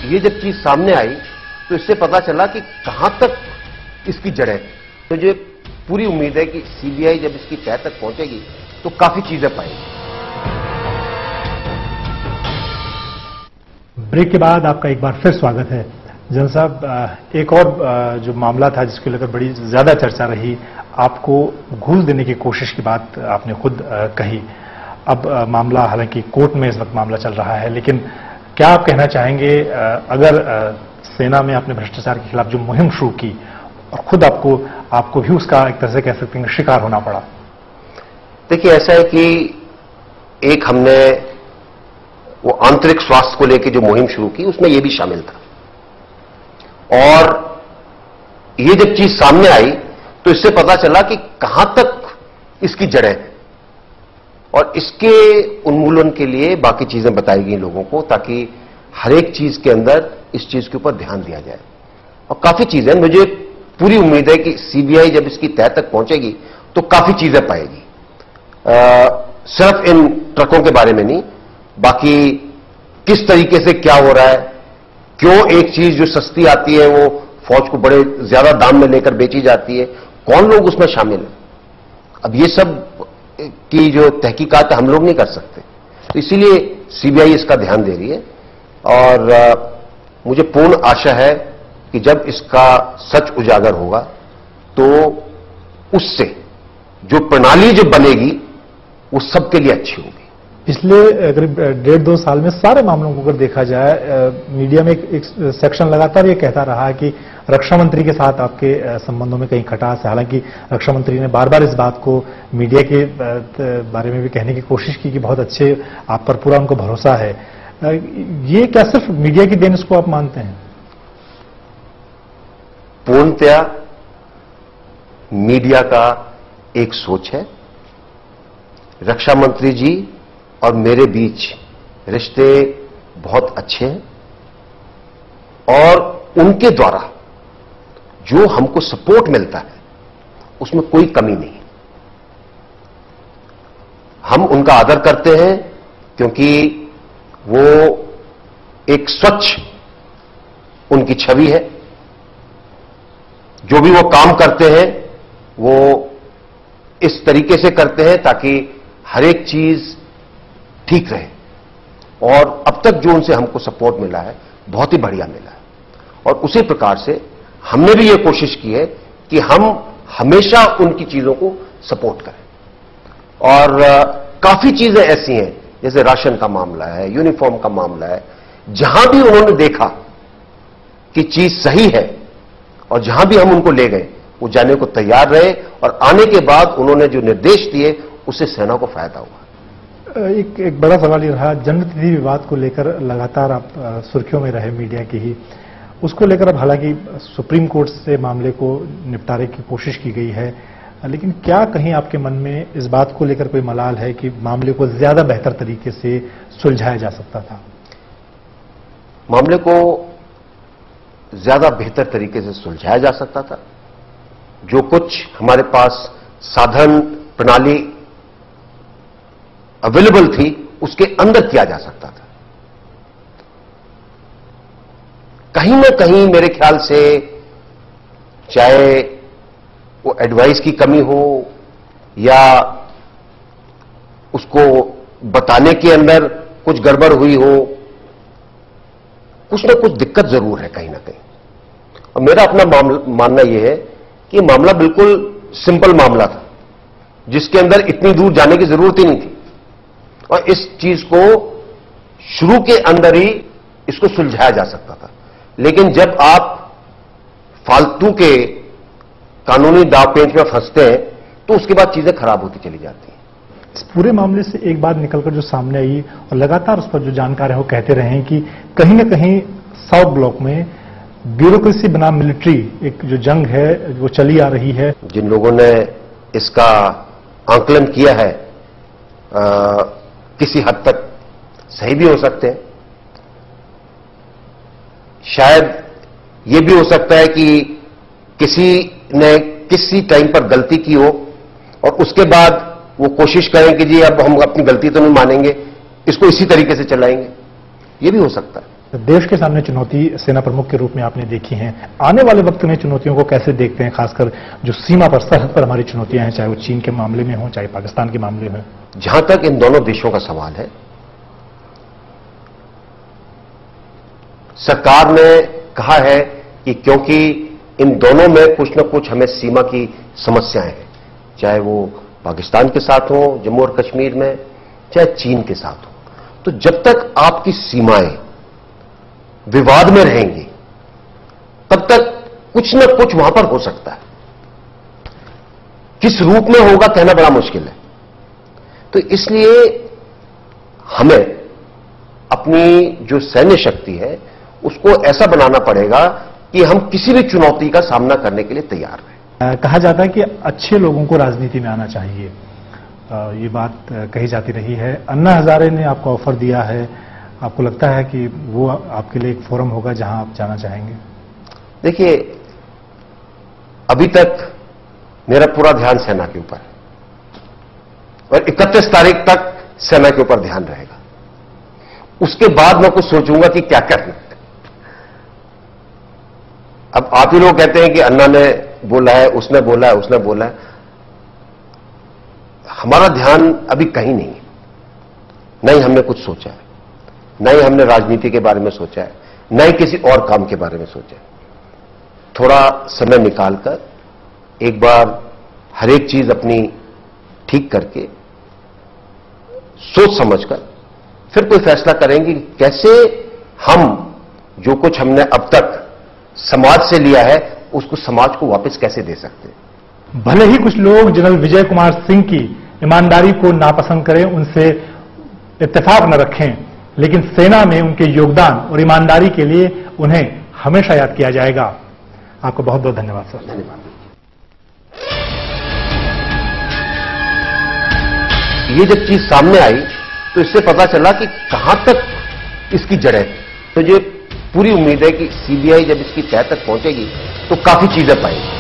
ये जब चीज सामने आई तो इससे पता चला कि कहां तक इसकी जड़ है। तो मुझे पूरी उम्मीद है कि सीबीआई जब इसकी तह तक पहुंचेगी तो काफी चीजें पाएगी। ब्रेक के बाद आपका एक बार फिर स्वागत है। जनरल साहब, एक और जो मामला था जिसको लेकर बड़ी ज्यादा चर्चा रही, आपको घूस देने की कोशिश की बात आपने खुद कही। अब मामला हालांकि कोर्ट में इस वक्त मामला चल रहा है, लेकिन क्या आप कहना चाहेंगे अगर सेना में आपने भ्रष्टाचार के खिलाफ जो मुहिम शुरू की और खुद आपको भी उसका एक तरह से कह सकते हैं शिकार होना पड़ा? देखिए, ऐसा है कि एक हमने वो आंतरिक स्वास्थ्य को लेकर जो मुहिम शुरू की उसमें ये भी शामिल था, और ये जब चीज सामने आई तो इससे पता चला कि कहां तक इसकी जड़ है, और इसके उन्मूलन के लिए बाकी चीजें बताई गई लोगों को, ताकि हर एक चीज के अंदर इस चीज के ऊपर ध्यान दिया जाए। और काफी चीजें, मुझे पूरी उम्मीद है कि सीबीआई जब इसकी तह तक पहुंचेगी तो काफी चीजें पाएगी। सिर्फ इन ट्रकों के बारे में नहीं, बाकी किस तरीके से क्या हो रहा है, क्यों एक चीज जो सस्ती आती है वो फौज को बड़े ज्यादा दाम में लेकर बेची जाती है, कौन लोग उसमें शामिल हैं। अब ये सब की जो तहकीकात हम लोग नहीं कर सकते, तो इसीलिए सीबीआई इसका ध्यान दे रही है। और मुझे पूर्ण आशा है कि जब इसका सच उजागर होगा तो उससे जो प्रणाली जो बनेगी वो सबके लिए अच्छी होगी। पिछले करीब 1.5-2 साल में सारे मामलों को अगर देखा जाए, मीडिया में एक सेक्शन लगातार ये कहता रहा है कि रक्षा मंत्री के साथ आपके संबंधों में कहीं खटास है। हालांकि रक्षा मंत्री ने बार बार इस बात को मीडिया के बारे में भी कहने की कोशिश की कि बहुत अच्छे, आप पर पूरा उनको भरोसा है। ये क्या सिर्फ मीडिया की देन इसको आप मानते हैं? पूर्णतया मीडिया का एक सोच है। रक्षा मंत्री जी और मेरे बीच रिश्ते बहुत अच्छे हैं, और उनके द्वारा जो हमको सपोर्ट मिलता है उसमें कोई कमी नहीं है। हम उनका आदर करते हैं क्योंकि वो एक स्वच्छ उनकी छवि है। जो भी वो काम करते हैं वो इस तरीके से करते हैं ताकि हर एक चीज ठीक रहे, और अब तक जो उनसे हमको सपोर्ट मिला है बहुत ही बढ़िया मिला है। और उसी प्रकार से हमने भी ये कोशिश की है कि हम हमेशा उनकी चीजों को सपोर्ट करें। और काफी चीजें ऐसी हैं, जैसे राशन का मामला है, यूनिफॉर्म का मामला है, जहां भी उन्होंने देखा कि चीज सही है और जहां भी हम उनको ले गए वो जाने को तैयार रहे, और आने के बाद उन्होंने जो निर्देश दिए उससे सेना को फायदा हुआ। एक बड़ा सवाल ये रहा, जन्मतिथि विवाद को लेकर लगातार आप सुर्खियों में रहे मीडिया की ही, उसको लेकर अब हालांकि सुप्रीम कोर्ट से मामले को निपटारे की कोशिश की गई है, लेकिन क्या कहीं आपके मन में इस बात को लेकर कोई मलाल है कि मामले को ज्यादा बेहतर तरीके से सुलझाया जा सकता था? मामले को ज्यादा बेहतर तरीके से सुलझाया जा सकता था। जो कुछ हमारे पास साधन प्रणाली अवेलेबल थी उसके अंदर किया जा सकता था। कहीं ना कहीं मेरे ख्याल से, चाहे वो एडवाइस की कमी हो या उसको बताने के अंदर कुछ गड़बड़ हुई हो, कुछ ना कुछ दिक्कत जरूर है कहीं ना कहीं। और मेरा अपना मानना यह है कि मामला बिल्कुल सिंपल मामला था, जिसके अंदर इतनी दूर जाने की जरूरत ही नहीं थी, और इस चीज को शुरू के अंदर ही इसको सुलझाया जा सकता था। लेकिन जब आप फालतू के कानूनी दावपेंच में फंसते हैं तो उसके बाद चीजें खराब होती चली जाती हैं। इस पूरे मामले से एक बात निकलकर जो सामने आई, और लगातार उस पर जो जानकार है वो कहते रहे हैं कि कहीं ना कहीं साउथ ब्लॉक में ब्यूरोक्रेसी बनाम मिलिट्री एक जो जंग है वो चली आ रही है। जिन लोगों ने इसका आंकलन किया है किसी हद तक सही भी हो सकते हैं। शायद यह भी हो सकता है कि किसी ने किसी टाइम पर गलती की हो और उसके बाद वो कोशिश करें कि जी अब हम अपनी गलती तो नहीं मानेंगे, इसको इसी तरीके से चलाएंगे, ये भी हो सकता है। देश के सामने चुनौती सेना प्रमुख के रूप में आपने देखी हैं, आने वाले वक्त में चुनौतियों को कैसे देखते हैं, खासकर जो सीमा पर, सरहद पर हमारी चुनौतियां हैं, चाहे वो चीन के मामले में हो, चाहे पाकिस्तान के मामले में? जहां तक इन दोनों देशों का सवाल है, सरकार ने कहा है कि क्योंकि इन दोनों में कुछ न कुछ हमें सीमा की समस्याएं हैं, चाहे वो पाकिस्तान के साथ हो जम्मू और कश्मीर में, चाहे चीन के साथ हो, तो जब तक आपकी सीमाएं विवाद में रहेंगी तब तक कुछ न कुछ वहां पर हो सकता है। किस रूप में होगा कहना बड़ा मुश्किल है। तो इसलिए हमें अपनी जो सैन्य शक्ति है उसको ऐसा बनाना पड़ेगा कि हम किसी भी चुनौती का सामना करने के लिए तैयार रहें। कहा जाता है कि अच्छे लोगों को राजनीति में आना चाहिए, ये बात कही जाती रही है। अन्ना हजारे ने आपको ऑफर दिया है, आपको लगता है कि वो आपके लिए एक फोरम होगा जहां आप जाना चाहेंगे? देखिए, अभी तक मेरा पूरा ध्यान सेना के ऊपर है और 31 तारीख तक सेना के ऊपर ध्यान रहेगा। उसके बाद मैं कुछ सोचूंगा कि क्या करना है। अब आप ही लोग कहते हैं कि अन्ना ने बोला है, उसने बोला है, उसने बोला है। हमारा ध्यान अभी कहीं नहीं है। नहीं हमने कुछ सोचा है, नहीं हमने राजनीति के बारे में सोचा है, नहीं किसी और काम के बारे में सोचा है। थोड़ा समय निकालकर एक बार हर एक चीज अपनी ठीक करके सोच समझकर फिर कोई फैसला करेंगे कि कैसे हम जो कुछ हमने अब तक समाज से लिया है उसको समाज को वापस कैसे दे सकते हैं। भले ही कुछ लोग जनरल विजय कुमार सिंह की ईमानदारी को नापसंद करें, उनसे इत्तेफाक न रखें, लेकिन सेना में उनके योगदान और ईमानदारी के लिए उन्हें हमेशा याद किया जाएगा। आपको बहुत बहुत धन्यवाद सर। धन्यवाद। ये जब चीज सामने आई तो इससे पता चला कि कहां तक इसकी जड़ें। तो ये पूरी उम्मीद है कि सीबीआई जब इसकी तह तक पहुंचेगी तो काफी चीजें पाएगी।